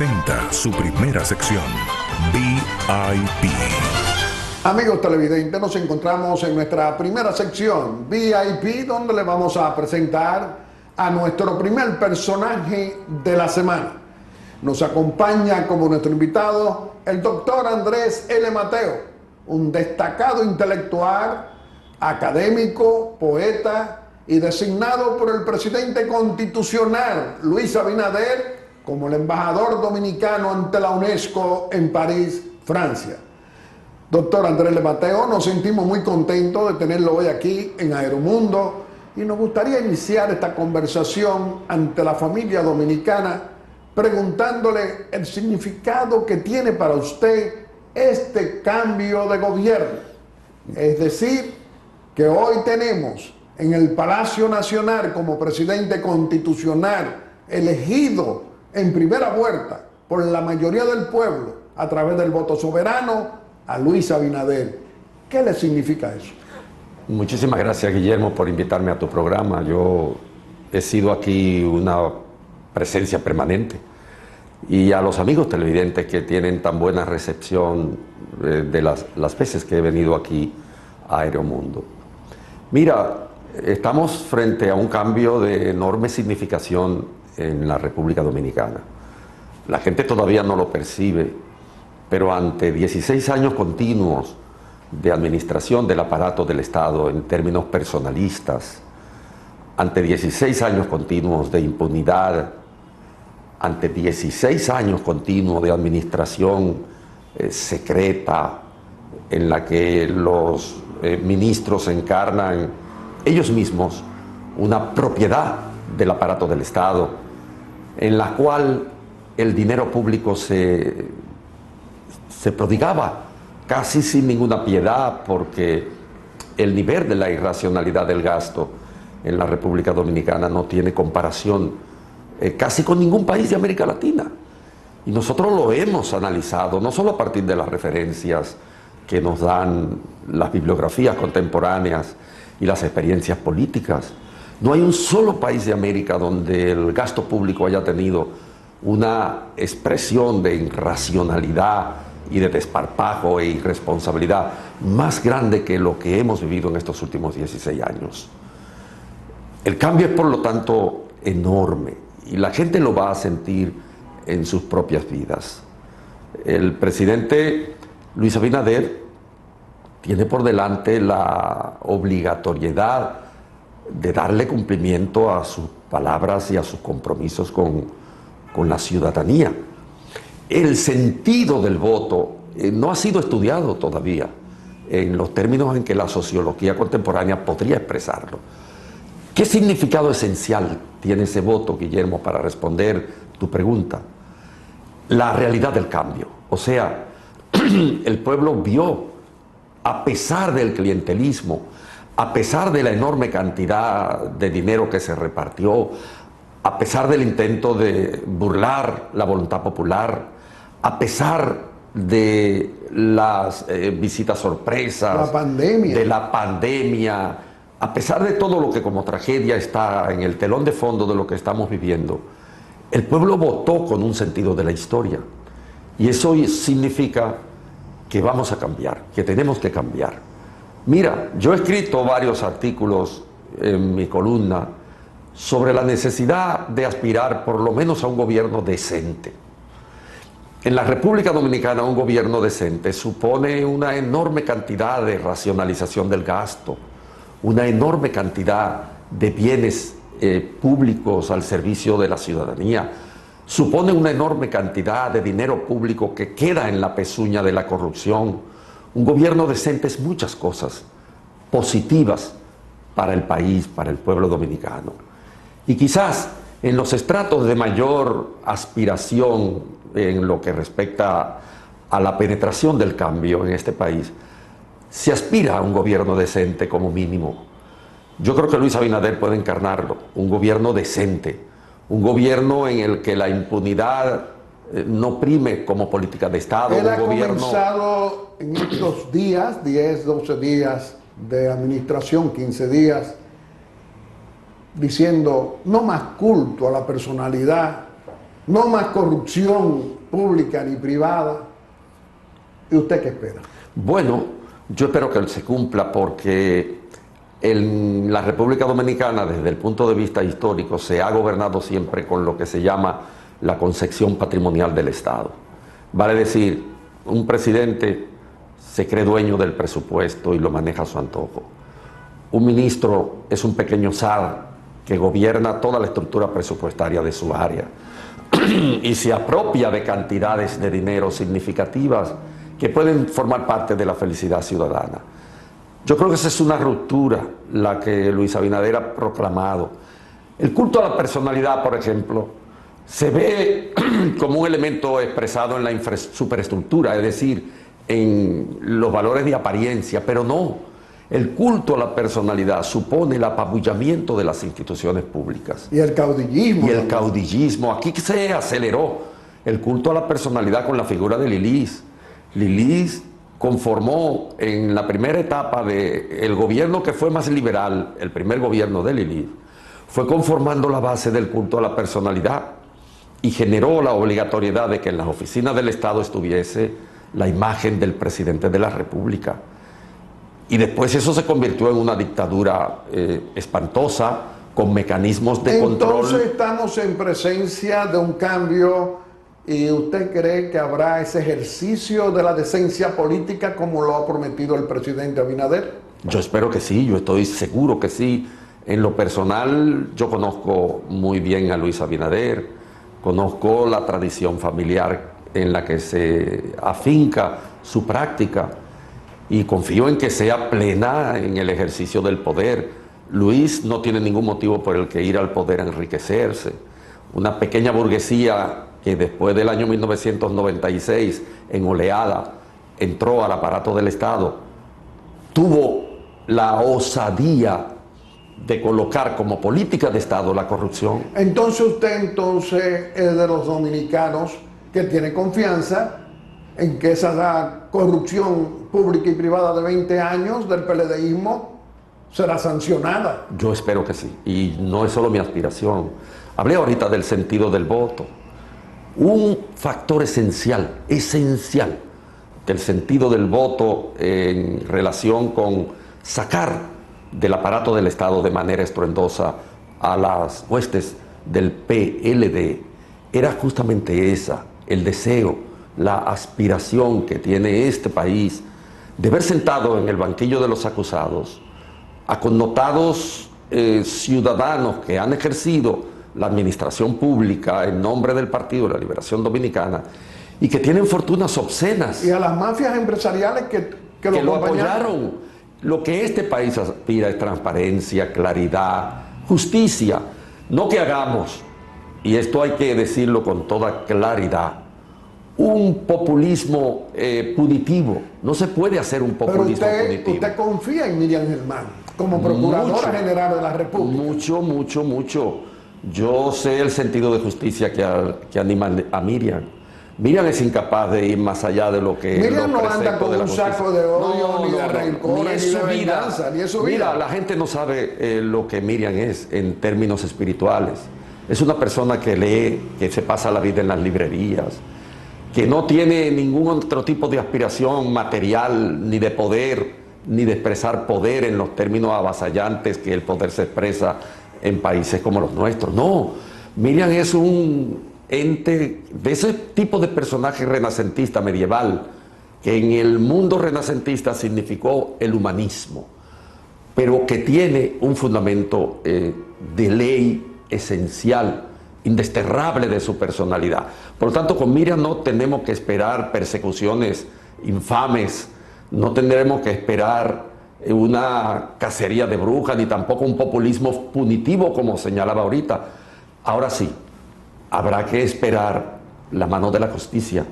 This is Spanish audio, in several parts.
Presenta su primera sección, VIP. Amigos televidentes, nos encontramos en nuestra primera sección, VIP, donde le vamos a presentar a nuestro primer personaje de la semana. Nos acompaña como nuestro invitado el doctor Andrés L. Mateo, un destacado intelectual, académico, poeta y designado por el presidente constitucional Luis Abinader como el embajador dominicano ante la UNESCO en París, Francia. Doctor Andrés L. Mateo, nos sentimos muy contentos de tenerlo hoy aquí en Aeromundo y nos gustaría iniciar esta conversación ante la familia dominicana preguntándole el significado que tiene para usted este cambio de gobierno. Es decir, que hoy tenemos en el Palacio Nacional como presidente constitucional elegido en primera vuelta por la mayoría del pueblo a través del voto soberano a Luis Abinader. ¿Qué le significa eso? Muchísimas gracias, Guillermo, por invitarme a tu programa. Yo he sido aquí una presencia permanente. Y a los amigos televidentes que tienen tan buena recepción de las veces que he venido aquí a Aeromundo. Mira, estamos frente a un cambio de enorme significación en la República Dominicana. La gente todavía no lo percibe, pero ante 16 años continuos de administración del aparato del Estado en términos personalistas, ante 16 años continuos de impunidad, ante 16 años continuos de administración secreta, en la que los ministros encarnan ellos mismos una propiedad del aparato del Estado, en la cual el dinero público se prodigaba casi sin ninguna piedad, porque el nivel de la irracionalidad del gasto en la República Dominicana no tiene comparación casi con ningún país de América Latina. Y nosotros lo hemos analizado, no solo a partir de las referencias que nos dan las bibliografías contemporáneas y las experiencias políticas. No hay un solo país de América donde el gasto público haya tenido una expresión de irracionalidad y de desparpajo e irresponsabilidad más grande que lo que hemos vivido en estos últimos 16 años. El cambio es, por lo tanto, enorme y la gente lo va a sentir en sus propias vidas. El presidente Luis Abinader tiene por delante la obligatoriedad de darle cumplimiento a sus palabras y a sus compromisos con la ciudadanía. El sentido del voto no ha sido estudiado todavía en los términos en que la sociología contemporánea podría expresarlo. ¿Qué significado esencial tiene ese voto, Guillermo, para responder tu pregunta? La realidad del cambio. O sea, el pueblo vio, a pesar del clientelismo, a pesar de la enorme cantidad de dinero que se repartió, a pesar del intento de burlar la voluntad popular, a pesar de las visitas sorpresas, de la pandemia, a pesar de todo lo que como tragedia está en el telón de fondo de lo que estamos viviendo, el pueblo votó con un sentido de la historia. Y eso significa que vamos a cambiar, que tenemos que cambiar. Mira, yo he escrito varios artículos en mi columna sobre la necesidad de aspirar por lo menos a un gobierno decente. En la República Dominicana un gobierno decente supone una enorme cantidad de racionalización del gasto, una enorme cantidad de bienes públicos al servicio de la ciudadanía, supone una enorme cantidad de dinero público que queda en la pezuña de la corrupción. Un gobierno decente es muchas cosas positivas para el país, para el pueblo dominicano. Y quizás en los estratos de mayor aspiración en lo que respecta a la penetración del cambio en este país, se aspira a un gobierno decente como mínimo. Yo creo que Luis Abinader puede encarnarlo, un gobierno decente, un gobierno en el que la impunidad no prime como política de Estado. Él ha comenzado en estos días, 10, 12 días de administración, 15 días, diciendo no más culto a la personalidad, no más corrupción pública ni privada. ¿Y usted qué espera? Bueno, yo espero que se cumpla porque en la República Dominicana, desde el punto de vista histórico, se ha gobernado siempre con lo que se llama la concepción patrimonial del Estado. Vale decir, un presidente se cree dueño del presupuesto y lo maneja a su antojo. Un ministro es un pequeño zar que gobierna toda la estructura presupuestaria de su área y se apropia de cantidades de dinero significativas que pueden formar parte de la felicidad ciudadana. Yo creo que esa es una ruptura la que Luis Abinader ha proclamado. El culto a la personalidad, por ejemplo, se ve como un elemento expresado en la superestructura, es decir, en los valores de apariencia, pero no. El culto a la personalidad supone el apabullamiento de las instituciones públicas. Y el caudillismo. Y el caudillismo. Aquí se aceleró el culto a la personalidad con la figura de Lilis. Lilis conformó en la primera etapa del gobierno que fue más liberal, el primer gobierno de Lilis, fue conformando la base del culto a la personalidad y generó la obligatoriedad de que en las oficinas del Estado estuviese la imagen del presidente de la República. Y después eso se convirtió en una dictadura espantosa, con mecanismos de control. Entonces estamos en presencia de un cambio, y ¿usted cree que habrá ese ejercicio de la decencia política como lo ha prometido el presidente Abinader? Yo espero que sí, yo estoy seguro que sí. En lo personal, yo conozco muy bien a Luis Abinader, conozco la tradición familiar en la que se afinca su práctica, y confío en que sea plena en el ejercicio del poder. Luis no tiene ningún motivo por el que ir al poder a enriquecerse. Una pequeña burguesía que después del año 1996, en oleada, entró al aparato del Estado, tuvo la osadía de colocar como política de Estado la corrupción. Entonces usted es de los dominicanos que tiene confianza en que esa corrupción pública y privada de 20 años del PLDismo será sancionada. Yo espero que sí, y no es solo mi aspiración. Hablé ahorita del sentido del voto. Un factor esencial del sentido del voto en relación con sacar del aparato del Estado de manera estruendosa a las huestes del PLD era justamente esa, el deseo, la aspiración que tiene este país de ver sentado en el banquillo de los acusados a connotados ciudadanos que han ejercido la administración pública en nombre del Partido de la Liberación Dominicana y que tienen fortunas obscenas. Y a las mafias empresariales que lo apoyaron. Lo que este país aspira es transparencia, claridad, justicia. No que hagamos, y esto hay que decirlo con toda claridad, un populismo punitivo. No se puede hacer un populismo punitivo. ¿Usted confía en Miriam Germán como Procuradora General de la República? Mucho. Yo sé el sentido de justicia que anima a Miriam. Miriam es incapaz de ir más allá de lo que... Miriam no anda con un saco de odio, ni de rencor, ni de venganza, ni es su vida. Mira, la gente no sabe lo que Miriam es en términos espirituales. Es una persona que lee, que se pasa la vida en las librerías, que no tiene ningún otro tipo de aspiración material, ni de poder, ni de expresar poder en los términos avasallantes que el poder se expresa en países como los nuestros. No, Miriam es un ente de ese tipo de personaje renacentista medieval, que en el mundo renacentista significó el humanismo, pero que tiene un fundamento de ley esencial, indesterrable de su personalidad. Por lo tanto, con Miriam no tenemos que esperar persecuciones infames, no tendremos que esperar una cacería de brujas, ni tampoco un populismo punitivo como señalaba ahorita. Ahora sí, habrá que esperar la mano de la justicia.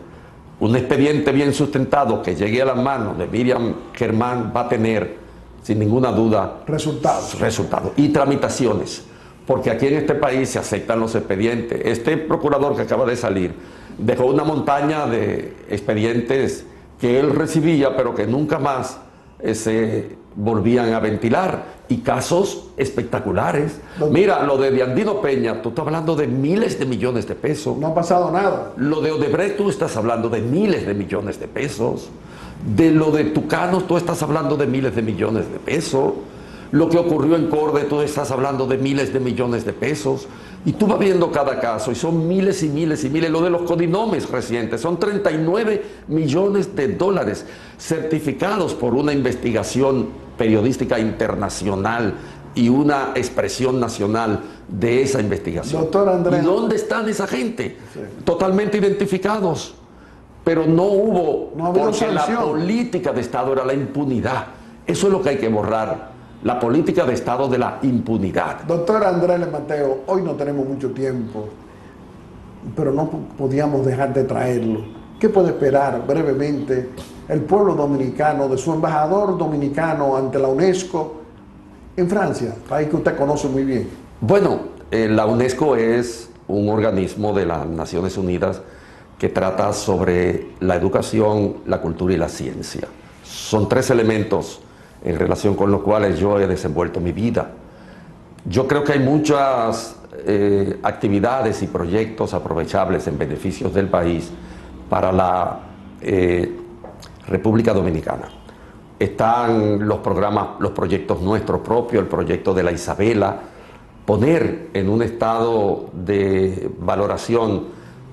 Un expediente bien sustentado que llegue a las manos de Miriam Germán va a tener, sin ninguna duda, resultados y tramitaciones, porque aquí en este país se aceptan los expedientes. Este procurador que acaba de salir dejó una montaña de expedientes que él recibía, pero que nunca más se volvían a ventilar, y casos espectaculares. Mira, lo de Andino Peña, tú estás hablando de miles de millones de pesos. No ha pasado nada. Lo de Odebrecht, tú estás hablando de miles de millones de pesos. De lo de Tucanos, tú estás hablando de miles de millones de pesos. Lo que ocurrió en Corde, tú estás hablando de miles de millones de pesos. Y tú vas viendo cada caso y son miles y miles y miles. Lo de los codinomes recientes, son 39 millones de dólares certificados por una investigación periodística internacional y una expresión nacional de esa investigación. Doctor Andrés. ¿Y dónde están esa gente? Sí. Totalmente identificados. Pero no hubo, No ha habido porque la sanción. política de Estado era la impunidad. Eso es lo que hay que borrar. La política de Estado de la impunidad. Doctor Andrés Mateo, hoy no tenemos mucho tiempo, pero no podíamos dejar de traerlo. ¿Qué puede esperar brevemente el pueblo dominicano de su embajador dominicano ante la UNESCO en Francia, país que usted conoce muy bien? Bueno, la UNESCO es un organismo de las Naciones Unidas que trata sobre la educación, la cultura y la ciencia. Son tres elementos en relación con los cuales yo he desenvuelto mi vida. Yo creo que hay muchas actividades y proyectos aprovechables en beneficios del país para la República Dominicana. Están los programas, los proyectos nuestros propios, el proyecto de la Isabela, poner en un estado de valoración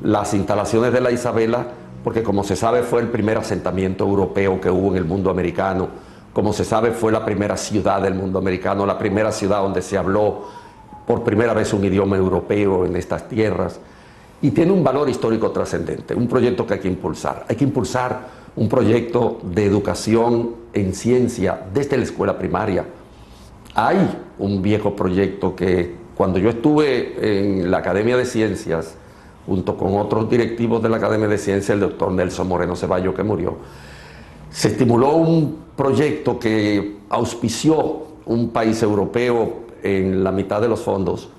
las instalaciones de la Isabela, porque como se sabe fue el primer asentamiento europeo que hubo en el mundo americano, como se sabe fue la primera ciudad del mundo americano, la primera ciudad donde se habló por primera vez un idioma europeo en estas tierras, y tiene un valor histórico trascendente, un proyecto que hay que impulsar. Hay que impulsar un proyecto de educación en ciencia desde la escuela primaria. Hay un viejo proyecto que cuando yo estuve en la Academia de Ciencias, junto con otros directivos de la Academia de Ciencias, el doctor Nelson Moreno Ceballos, que murió, se estimuló un proyecto que auspició un país europeo en la mitad de los fondos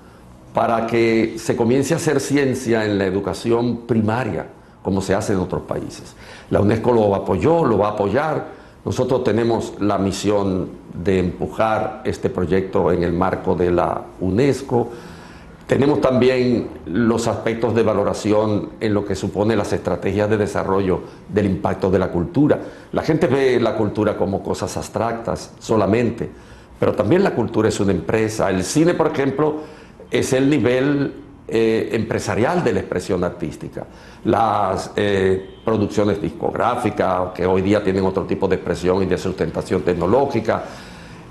para que se comience a hacer ciencia en la educación primaria, como se hace en otros países. La UNESCO lo apoyó, lo va a apoyar. Nosotros tenemos la misión de empujar este proyecto en el marco de la UNESCO. Tenemos también los aspectos de valoración en lo que supone las estrategias de desarrollo del impacto de la cultura. La gente ve la cultura como cosas abstractas solamente, pero también la cultura es una empresa. El cine, por ejemplo, es el nivel empresarial de la expresión artística. Las producciones discográficas, que hoy día tienen otro tipo de expresión y de sustentación tecnológica.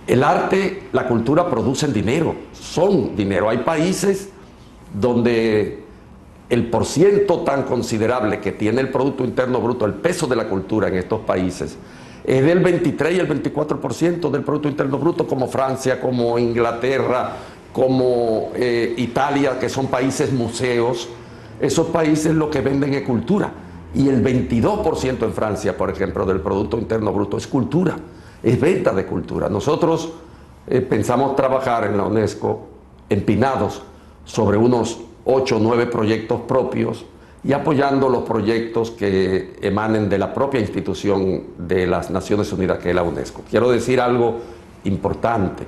El arte, la cultura producen dinero, son dinero. Hay países donde el porciento tan considerable que tiene el Producto Interno Bruto, el peso de la cultura en estos países, es del 23 y el 24% del Producto Interno Bruto, como Francia, como Inglaterra, como Italia, que son países museos. Esos países lo que venden es cultura. Y el 22% en Francia, por ejemplo, del Producto Interno Bruto es cultura. Es venta de cultura. Nosotros pensamos trabajar en la UNESCO empinados sobre unos 8 o 9 proyectos propios y apoyando los proyectos que emanen de la propia institución de las Naciones Unidas, que es la UNESCO. Quiero decir algo importante.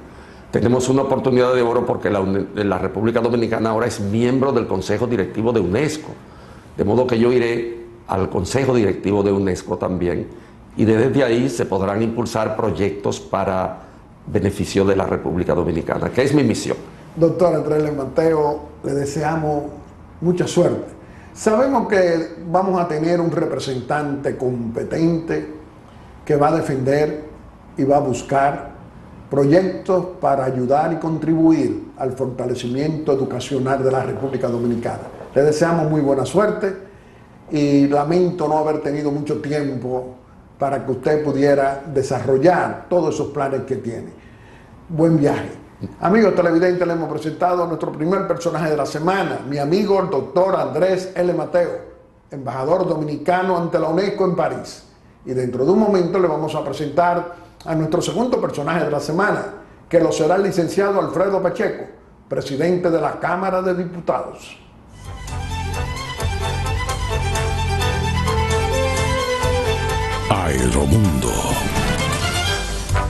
Tenemos una oportunidad de oro porque la República Dominicana ahora es miembro del Consejo Directivo de UNESCO. De modo que yo iré al Consejo Directivo de UNESCO también, y desde ahí se podrán impulsar proyectos para beneficio de la República Dominicana, que es mi misión. Doctor Andrés Mateo, le deseamos mucha suerte. Sabemos que vamos a tener un representante competente que va a defender y va a buscar proyectos para ayudar y contribuir al fortalecimiento educacional de la República Dominicana. Le deseamos muy buena suerte y lamento no haber tenido mucho tiempo para que usted pudiera desarrollar todos esos planes que tiene. Buen viaje. Amigos televidentes, le hemos presentado a nuestro primer personaje de la semana, mi amigo el doctor Andrés L. Mateo, embajador dominicano ante la UNESCO en París. Y dentro de un momento le vamos a presentar a nuestro segundo personaje de la semana, que lo será el licenciado Alfredo Pacheco, presidente de la Cámara de Diputados. Aeromundo.